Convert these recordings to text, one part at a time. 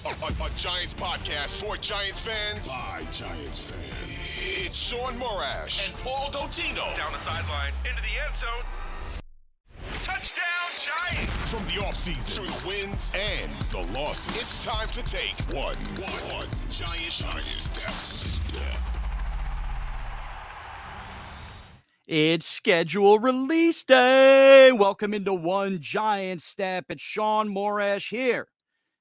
A Giants podcast for Giants fans By Giants fans. It's Shaun Morash and Paul Dottino. Down the sideline, into the end zone. Touchdown, Giants! From the offseason through the wins and the losses, it's time to take one Giant step. It's schedule release day. Welcome into One Giant Step. It's Shaun Morash here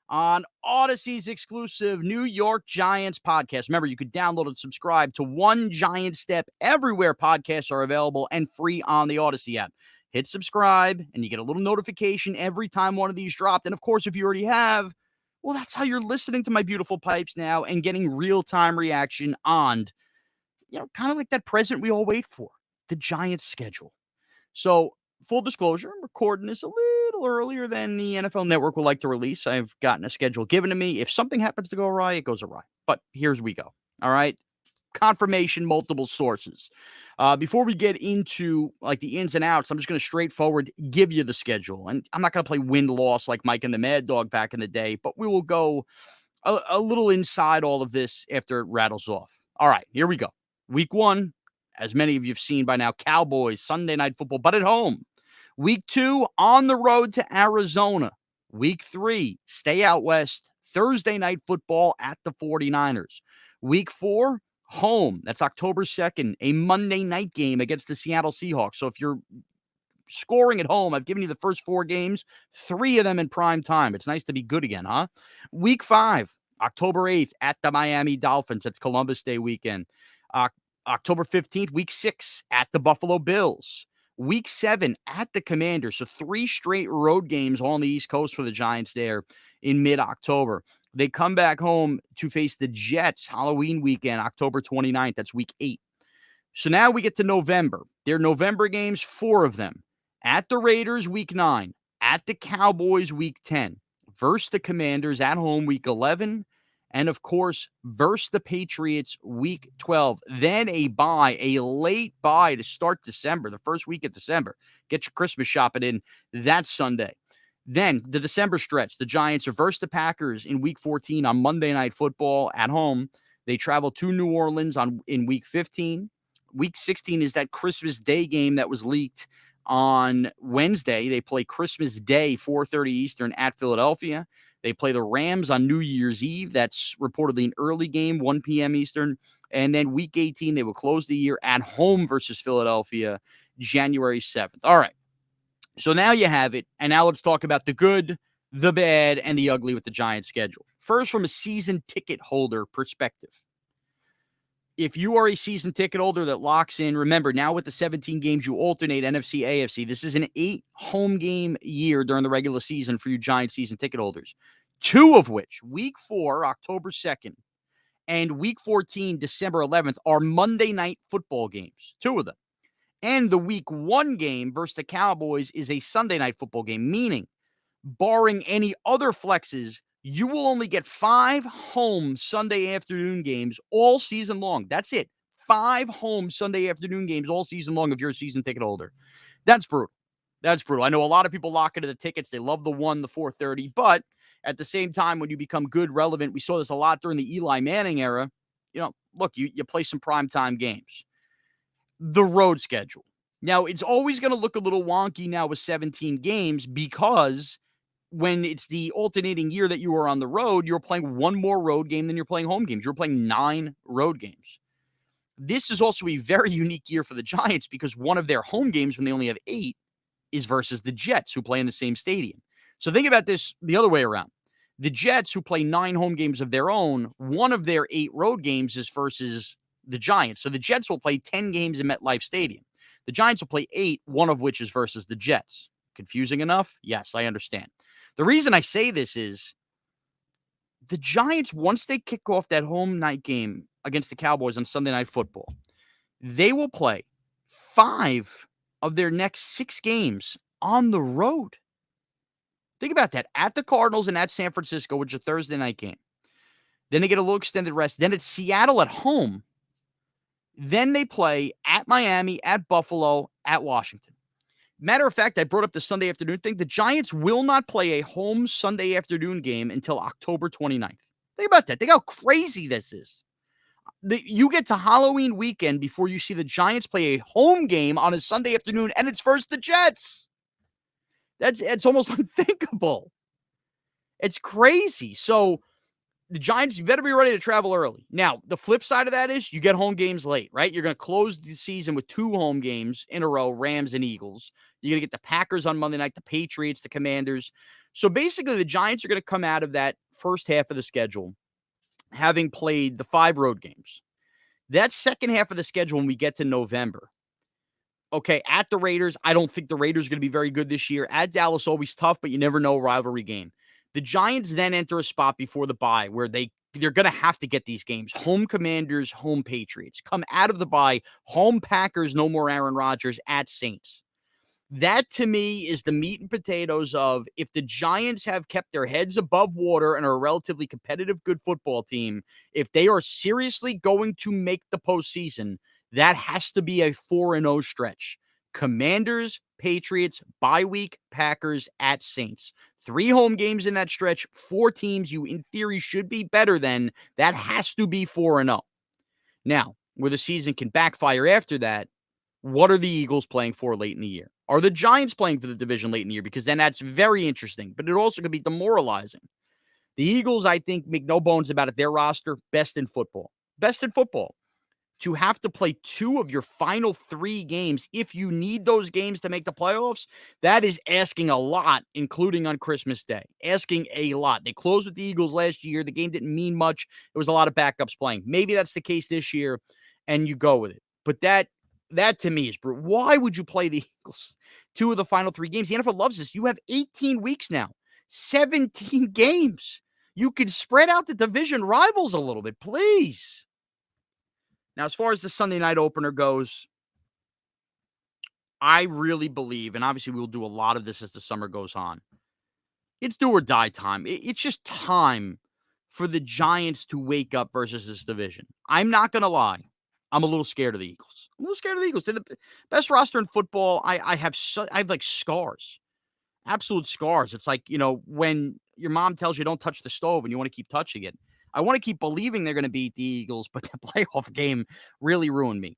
on Odyssey's exclusive New York Giants podcast. Remember, you could download and subscribe to One Giant Step everywhere podcasts are available and free on the Odyssey app. Hit subscribe, and you get a little notification every time one of these dropped. And, of course, if you already have, well, that's how you're listening to my beautiful pipes now and getting real-time reaction on, kind of like that present we all wait for, the Giants schedule. So, full disclosure, I'm recording this a little earlier than the NFL Network would like to release. I've gotten a schedule given to me. If something happens to go awry, it goes awry. But here's we go. All right. Confirmation, multiple sources. Before we get into like the ins and outs, I'm just going to straightforward give you the schedule. And I'm not going to play win-loss like Mike and the Mad Dog back in the day, but we will go a little inside all of this after it rattles off. All right, here we go. Week 1, as many of you have seen by now, Cowboys, Sunday Night Football, but at home. Week 2, on the road to Arizona. Week 3, stay out west, Thursday Night Football at the 49ers. Week 4, home. That's October 2nd, a Monday night game against the Seattle Seahawks. So if you're scoring at home, I've given you the first 4 games, 3 of them in prime time. It's nice to be good again, huh? Week 5, October 8th at the Miami Dolphins. That's Columbus Day weekend. October 15th, week 6 at the Buffalo Bills. Week 7 at the Commanders. So 3 straight road games on the East Coast for the Giants there in mid-October. They come back home to face the Jets Halloween weekend, October 29th. That's week 8. So now we get to November. Their November games, 4 of them. At the Raiders, week 9. At the Cowboys, week 10. Versus the Commanders at home, week 11. And, of course, versus the Patriots, week 12. Then a bye, a late bye to start December, the first week of December. Get your Christmas shopping in that Sunday. Then the December stretch, the Giants are versus the Packers in week 14 on Monday Night Football at home. They travel to New Orleans in week 15. Week 16 is that Christmas Day game that was leaked on Wednesday. They play Christmas Day, 4:30 Eastern at Philadelphia. They play the Rams on New Year's Eve. That's reportedly an early game, 1 p.m. Eastern. And then week 18, they will close the year at home versus Philadelphia, January 7th. All right. So now you have it. And now let's talk about the good, the bad, and the ugly with the Giants schedule. First, from a season ticket holder perspective. If you are a season ticket holder that locks in, remember, now with the 17 games, you alternate NFC, AFC. This is an 8 home game year during the regular season for you Giants season ticket holders. 2 of which, week 4, October 2nd, and week 14, December 11th, are Monday Night Football games. 2 of them. And the week 1 game versus the Cowboys is a Sunday Night Football game, meaning, barring any other flexes, you will only get 5 home Sunday afternoon games all season long. That's it. 5 home Sunday afternoon games all season long if you're a season ticket holder. That's brutal. That's brutal. I know a lot of people lock into the tickets. They love the 4:30. But at the same time, when you become good, relevant, we saw this a lot during the Eli Manning era. Look, you play some primetime games. The road schedule. Now, it's always going to look a little wonky now with 17 games because when it's the alternating year that you are on the road, you're playing 1 more road game than you're playing home games. You're playing 9 road games. This is also a very unique year for the Giants because one of their home games, when they only have 8, is versus the Jets, who play in the same stadium. So think about this the other way around. The Jets, who play 9 home games of their own, one of their 8 road games is versus the Giants. So the Jets will play 10 games in MetLife Stadium. The Giants will play 8, one of which is versus the Jets. Confusing enough? Yes, I understand. The reason I say this is the Giants, once they kick off that home night game against the Cowboys on Sunday Night Football, they will play 5 of their next 6 games on the road. Think about that. At the Cardinals and at San Francisco, which is a Thursday night game. Then they get a little extended rest. Then it's Seattle at home. Then they play at Miami, at Buffalo, at Washington. Matter of fact, I brought up the Sunday afternoon thing. The Giants will not play a home Sunday afternoon game until October 29th. Think about that. Think how crazy this is. You get to Halloween weekend before you see the Giants play a home game on a Sunday afternoon, and it's versus the Jets. It's almost unthinkable. It's crazy. So the Giants, you better be ready to travel early. Now, the flip side of that is you get home games late, right? You're going to close the season with 2 home games in a row, Rams and Eagles. You're going to get the Packers on Monday night, the Patriots, the Commanders. So basically, the Giants are going to come out of that first half of the schedule having played the 5 road games. That second half of the schedule, when we get to November, okay, at the Raiders, I don't think the Raiders are going to be very good this year. At Dallas, always tough, but you never know, rivalry game. The Giants then enter a spot before the bye where they're going to have to get these games. Home Commanders, home Patriots. Come out of the bye, home Packers, no more Aaron Rodgers, at Saints. That, to me, is the meat and potatoes of if the Giants have kept their heads above water and are a relatively competitive, good football team, if they are seriously going to make the postseason, that has to be a 4-0 stretch. Commanders, Patriots, bye week, Packers, at Saints. 3 home games in that stretch, 4 teams you, in theory, should be better than. That has to be 4-0. Now, where the season can backfire after that, what are the Eagles playing for late in the year? Are the Giants playing for the division late in the year? Because then that's very interesting, but it also could be demoralizing. The Eagles, I think, make no bones about it. Their roster, best in football. Best in football. To have to play 2 of your final 3 games, if you need those games to make the playoffs, that is asking a lot, including on Christmas Day. Asking a lot. They closed with the Eagles last year. The game didn't mean much. There was a lot of backups playing. Maybe that's the case this year, and you go with it. But that to me is brutal. Why would you play the Eagles 2 of the final 3 games? The NFL loves this. You have 18 weeks now, 17 games. You can spread out the division rivals a little bit, please. Now, as far as the Sunday night opener goes, I really believe, and obviously we'll do a lot of this as the summer goes on, it's do or die time. It's just time for the Giants to wake up versus this division. I'm not going to lie. I'm a little scared of the Eagles. They're the best roster in football. I have like scars, absolute scars. It's like, when your mom tells you don't touch the stove and you want to keep touching it. I want to keep believing they're going to beat the Eagles, but the playoff game really ruined me.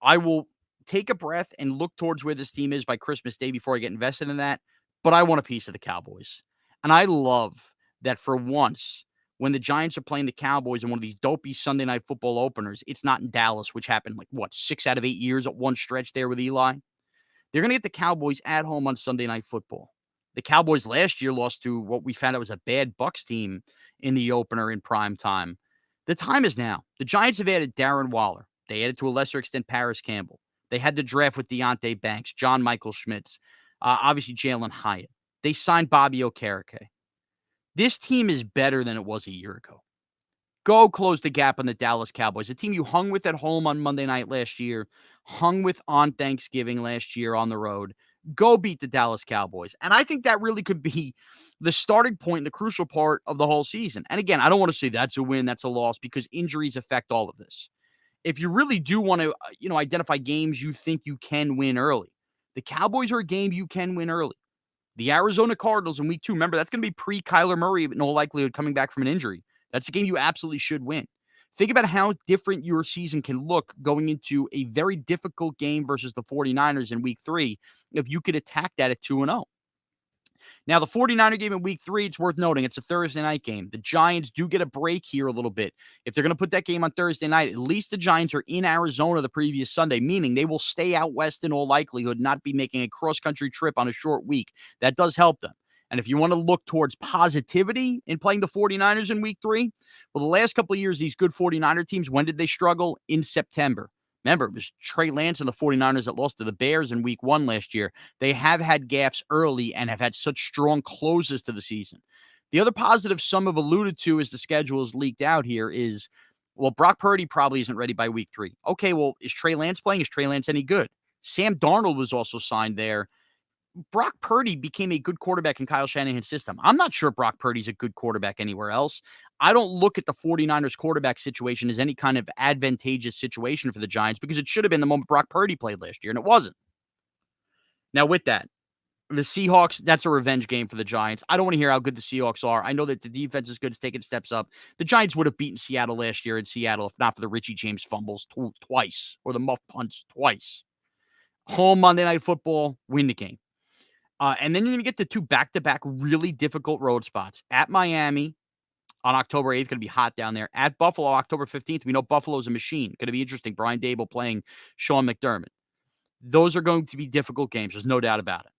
I will take a breath and look towards where this team is by Christmas Day before I get invested in that. But I want a piece of the Cowboys. And I love that for once, when the Giants are playing the Cowboys in one of these dopey Sunday night football openers, it's not in Dallas, which happened 6 out of 8 years at one stretch there with Eli. They're going to get the Cowboys at home on Sunday Night Football. The Cowboys last year lost to what we found out was a bad Bucs team in the opener in prime time. The time is now. The Giants have added Darren Waller. They added to a lesser extent Paris Campbell. They had the draft with Deontay Banks, John Michael Schmitz, obviously Jalen Hyatt. They signed Bobby Okereke. This team is better than it was a year ago. Go close the gap on the Dallas Cowboys, a team you hung with at home on Monday night last year, hung with on Thanksgiving last year on the road. Go beat the Dallas Cowboys. And I think that really could be the starting point, the crucial part of the whole season. And again, I don't want to say that's a win, that's a loss, because injuries affect all of this. If you really do want to, identify games you think you can win early, the Cowboys are a game you can win early. The Arizona Cardinals in week 2, remember, that's going to be pre-Kyler Murray, in all likelihood, coming back from an injury. That's a game you absolutely should win. Think about how different your season can look going into a very difficult game versus the 49ers in week 3 if you could attack that at 2-0. Now, the 49er game in week 3, it's worth noting, it's a Thursday night game. The Giants do get a break here a little bit. If they're going to put that game on Thursday night, at least the Giants are in Arizona the previous Sunday, meaning they will stay out west in all likelihood, not be making a cross-country trip on a short week. That does help them. And if you want to look towards positivity in playing the 49ers in week 3, well, the last couple of years, these good 49er teams, when did they struggle? In September. Remember, it was Trey Lance and the 49ers that lost to the Bears in week 1 last year. They have had gaffes early and have had such strong closes to the season. The other positive some have alluded to as the schedule is leaked out here is, well, Brock Purdy probably isn't ready by week 3. Okay, well, is Trey Lance playing? Is Trey Lance any good? Sam Darnold was also signed there. Brock Purdy became a good quarterback in Kyle Shanahan's system. I'm not sure Brock Purdy's a good quarterback anywhere else. I don't look at the 49ers quarterback situation as any kind of advantageous situation for the Giants because it should have been the moment Brock Purdy played last year, and it wasn't. Now, with that, the Seahawks, that's a revenge game for the Giants. I don't want to hear how good the Seahawks are. I know that the defense is good. It's taking steps up. The Giants would have beaten Seattle last year in Seattle if not for the Richie James fumbles twice or the muff punts twice. Home Monday Night Football, win the game. And then you're going to get the two back-to-back really difficult road spots. At Miami on October 8th, going to be hot down there. At Buffalo, October 15th. We know Buffalo's a machine. Going to be interesting. Brian Dable playing Sean McDermott. Those are going to be difficult games. There's no doubt about it.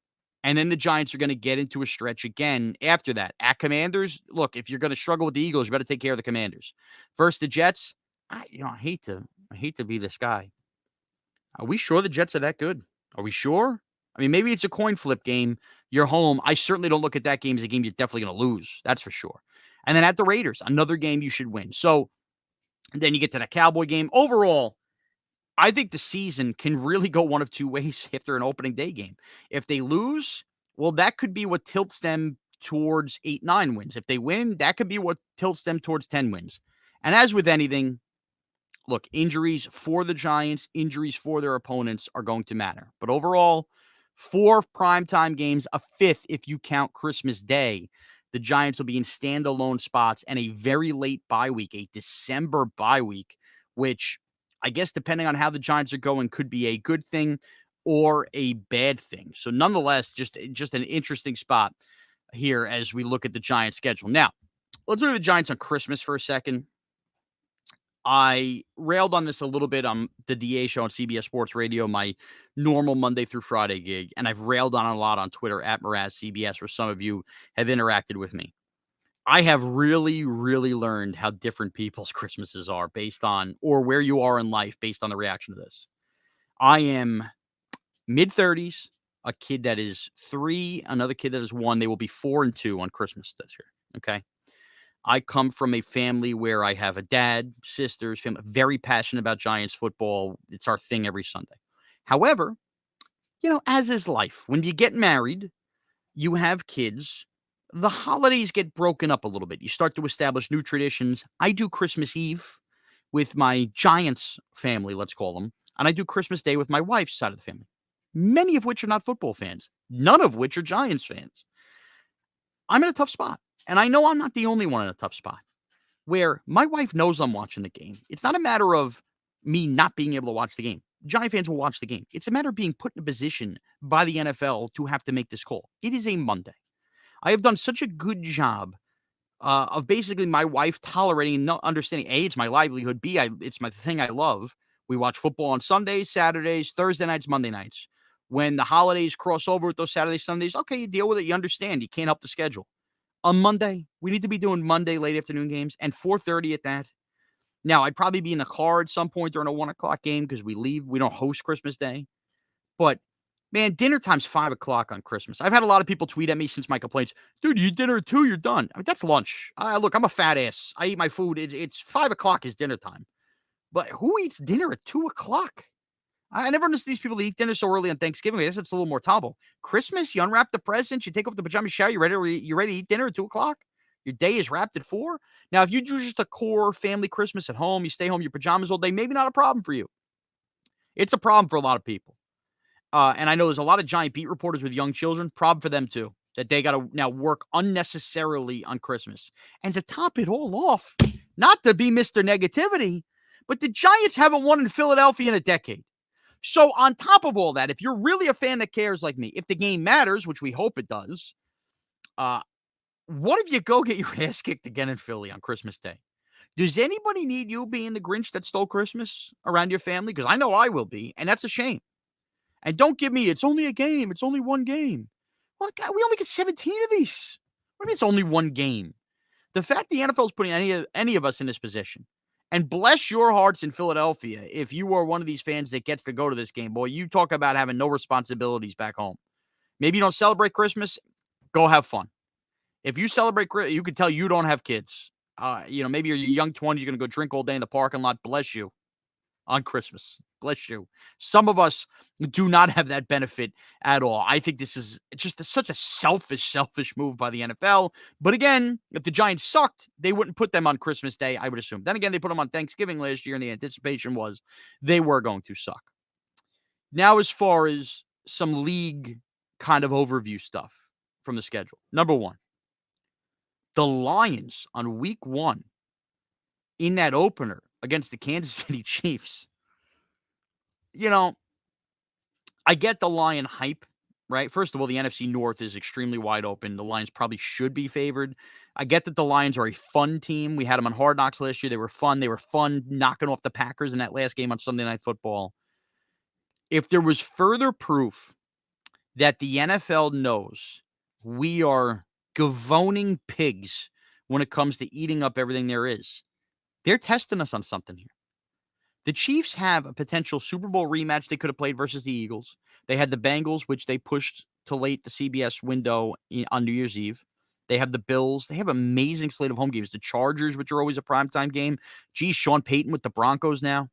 And then the Giants are going to get into a stretch again after that. At Commanders, look, if you're going to struggle with the Eagles, you better take care of the Commanders. Versus the Jets, I hate to be this guy. Are we sure the Jets are that good? Are we sure? I mean, maybe it's a coin flip game. You're home. I certainly don't look at that game as a game you're definitely going to lose. That's for sure. And then at the Raiders, another game you should win. So then you get to the Cowboy game. Overall, I think the season can really go one of two ways after an opening day game. If they lose, well, that could be what tilts them towards 8-9 wins. If they win, that could be what tilts them towards 10 wins. And as with anything, look, injuries for the Giants, injuries for their opponents are going to matter. But overall, 4 primetime games, a 5th if you count Christmas Day. The Giants will be in standalone spots and a very late bye week, a December bye week, which I guess depending on how the Giants are going could be a good thing or a bad thing. So nonetheless, just an interesting spot here as we look at the Giants schedule. Now, let's look at the Giants on Christmas for a second. I railed on this a little bit on the DA show on CBS Sports Radio, my normal Monday through Friday gig, and I've railed on a lot on Twitter at MrazCBS, where some of you have interacted with me. I have really, really learned how different people's Christmases are based on, or where you are in life based on the reaction to this. I am mid-30s, a kid that is 3, another kid that is 1. They will be 4 and 2 on Christmas this year, okay? I come from a family where I have a dad, sisters, family, very passionate about Giants football. It's our thing every Sunday. However, as is life, when you get married, you have kids, the holidays get broken up a little bit. You start to establish new traditions. I do Christmas Eve with my Giants family, let's call them, and I do Christmas Day with my wife's side of the family, many of which are not football fans, none of which are Giants fans. I'm in a tough spot. And I know I'm not the only one in a tough spot where my wife knows I'm watching the game. It's not a matter of me not being able to watch the game. Giant fans will watch the game. It's a matter of being put in a position by the NFL to have to make this call. It is a Monday. I have done such a good job of basically my wife tolerating and not understanding, A, it's my livelihood. B, it's my thing I love. We watch football on Sundays, Saturdays, Thursday nights, Monday nights. When the holidays cross over with those Saturdays, Sundays, okay, you deal with it. You understand. You can't help the schedule. On Monday, we need to be doing Monday late afternoon games and 4:30 at that. Now, I'd probably be in the car at some point during a 1 o'clock game because we leave. We don't host Christmas Day. But, man, dinner time's 5 o'clock on Christmas. I've had a lot of people tweet at me since my complaints. Dude, you eat dinner at 2, you're done. I mean, that's lunch. Look, I'm a fat ass. I eat my food. It's 5 o'clock is dinner time. But who eats dinner at 2 o'clock? I never understood these people that eat dinner so early on Thanksgiving. I guess it's a little more tolerable. Christmas, you unwrap the presents, you take off the pajama shower, you ready to eat dinner at 2 o'clock? Your day is wrapped at 4? Now, if you do just a core family Christmas at home, you stay home in your pajamas all day, maybe not a problem for you. It's a problem for a lot of people. And I know there's a lot of Giant beat reporters with young children. Problem for them, too, that they got to now work unnecessarily on Christmas. And to top it all off, not to be Mr. Negativity, but the Giants haven't won in Philadelphia in a decade. So on top of all that, if you're really a fan that cares like me, if the game matters, which we hope it does, what if you go get your ass kicked again in Philly on Christmas Day? Does anybody need you being the Grinch that stole Christmas around your family? Because I know I will be, and that's a shame. And don't give me, it's only a game. It's only one game. Well, God, we only get 17 of these. What do you mean it's only one game? The fact the NFL is putting any of us in this position, and bless your hearts in Philadelphia if you are one of these fans that gets to go to this game. Boy, you talk about having no responsibilities back home. Maybe you don't celebrate Christmas. Go have fun. If you celebrate, you can tell you don't have kids. Maybe you're young 20s, you're going to go drink all day in the parking lot. Bless you on Christmas. Bless you. Some of us do not have that benefit at all. I think this is just such a selfish move by the NFL. But again, if the Giants sucked, they wouldn't put them on Christmas Day, I would assume. Then again, they put them on Thanksgiving last year, and the anticipation was they were going to suck. Now, as far as some league kind of overview stuff from the schedule. Number one, the Lions on week 1 in that opener against the Kansas City Chiefs. You know, I get the Lion hype, right? First of all, the NFC North is extremely wide open. The Lions probably should be favored. I get that the Lions are a fun team. We had them on Hard Knocks last year. They were fun. They were fun knocking off the Packers in that last game on Sunday Night Football. If there was further proof that the NFL knows we are gavoning pigs when it comes to eating up everything there is, they're testing us on something here. The Chiefs have a potential Super Bowl rematch they could have played versus the Eagles. They had the Bengals, which they pushed to late the CBS window on New Year's Eve. They have the Bills. They have an amazing slate of home games. The Chargers, which are always a primetime game. Geez, Sean Payton with the Broncos now.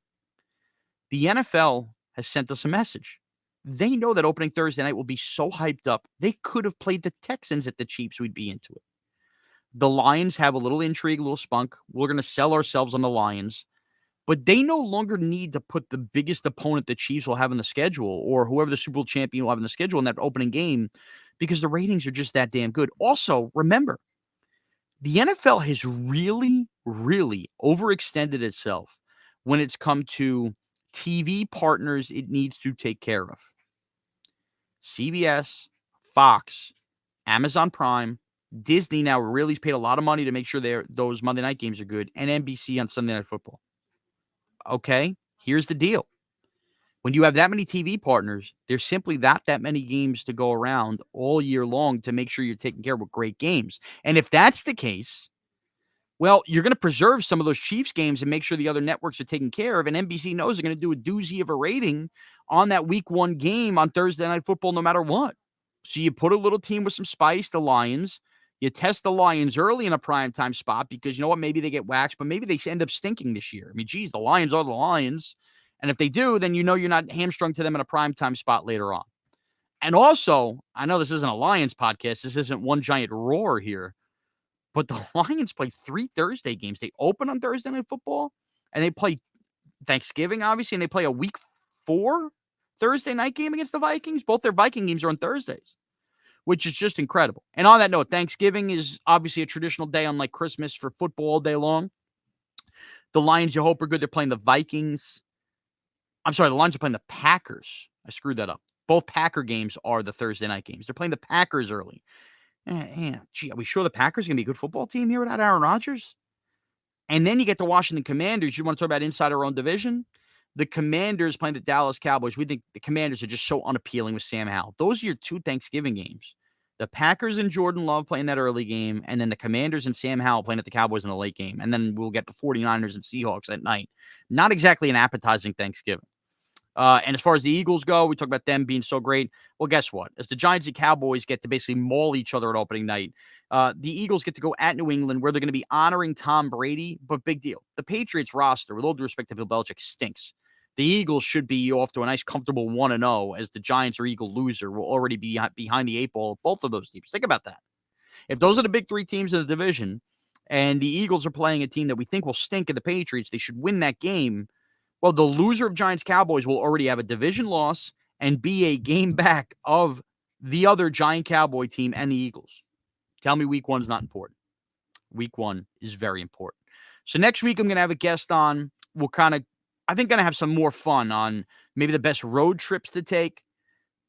The NFL has sent us a message. They know that opening Thursday night will be so hyped up, they could have played the Texans at the Chiefs. We'd be into it. The Lions have a little intrigue, a little spunk. We're going to sell ourselves on the Lions. But they no longer need to put the biggest opponent the Chiefs will have in the schedule or whoever the Super Bowl champion will have in the schedule in that opening game because the ratings are just that damn good. Also, remember, the NFL has really, really overextended itself when it's come to TV partners it needs to take care of. CBS, Fox, Amazon Prime, Disney now really paid a lot of money to make sure those Monday night games are good, and NBC on Sunday Night Football. Okay, here's the deal. When you have that many TV partners, there's simply that many games to go around all year long to make sure you're taking care of great games. And if that's the case, well, you're going to preserve some of those Chiefs games and make sure the other networks are taken care of. And NBC knows they're going to do a doozy of a rating on that week 1 game on Thursday Night Football no matter what. So you put a little team with some spice, the Lions. You test the Lions early in a primetime spot because you know what? Maybe they get waxed, but maybe they end up stinking this year. I mean, geez, the Lions are the Lions. And if they do, then you know you're not hamstrung to them in a primetime spot later on. And also, I know this isn't a Lions podcast. This isn't one giant roar here. But the Lions play 3 Thursday games. They open on Thursday Night Football, and they play Thanksgiving, obviously, and they play a week 4 Thursday night game against the Vikings. Both their Viking games are on Thursdays, which is just incredible. And on that note, Thanksgiving is obviously a traditional day unlike Christmas for football all day long. The Lions, you hope, are good. They're playing the Vikings. I'm sorry, the Lions are playing the Packers. I screwed that up. Both Packer games are the Thursday night games. They're playing the Packers early. Gee, are we sure the Packers are going to be a good football team here without Aaron Rodgers? And then you get the Washington Commanders. You want to talk about inside our own division? The Commanders playing the Dallas Cowboys. We think the Commanders are just so unappealing with Sam Howell. Those are your 2 Thanksgiving games. The Packers and Jordan Love playing that early game, and then the Commanders and Sam Howell playing at the Cowboys in the late game. And then we'll get the 49ers and Seahawks at night. Not exactly an appetizing Thanksgiving. And as far as the Eagles go, we talk about them being so great. Well, guess what? As the Giants and Cowboys get to basically maul each other at opening night, the Eagles get to go at New England where they're going to be honoring Tom Brady, but big deal. The Patriots roster, with all due respect to Bill Belichick, stinks. The Eagles should be off to a nice, comfortable 1-0 as the Giants or Eagle loser will already be behind the 8 ball of both of those teams. Think about that. If those are the big 3 teams in the division and the Eagles are playing a team that we think will stink at the Patriots, they should win that game. Well, the loser of Giants-Cowboys will already have a division loss and be a game back of the other Giant-Cowboy team and the Eagles. Tell me week 1 is not important. Week 1 is very important. So next week, I'm going to have a guest on. We'll going to have some more fun on maybe the best road trips to take.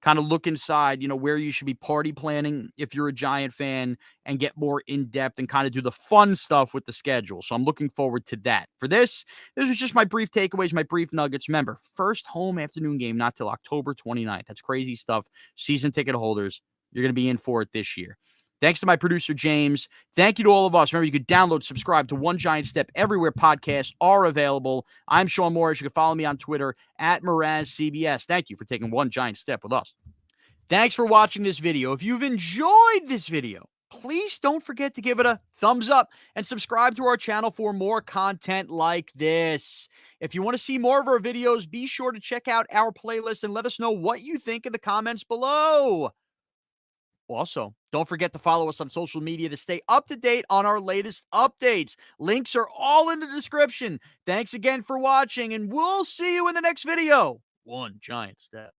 Kind of look inside, where you should be party planning if you're a Giant fan and get more in-depth and kind of do the fun stuff with the schedule. So I'm looking forward to that. For this was just my brief takeaways, my brief nuggets. Remember, first home afternoon game, not till October 29th. That's crazy stuff. Season ticket holders, you're going to be in for it this year. Thanks to my producer, James. Thank you to all of us. Remember, you could download, subscribe to One Giant Step everywhere podcasts are available. I'm Shaun Morris. You can follow me on Twitter at MrazCBS. Thank you for taking one giant step with us. Thanks for watching this video. If you've enjoyed this video, please don't forget to give it a thumbs up and subscribe to our channel for more content like this. If you want to see more of our videos, be sure to check out our playlist and let us know what you think in the comments below. Also, don't forget to follow us on social media to stay up to date on our latest updates. Links are all in the description. Thanks again for watching, and we'll see you in the next video. One giant step.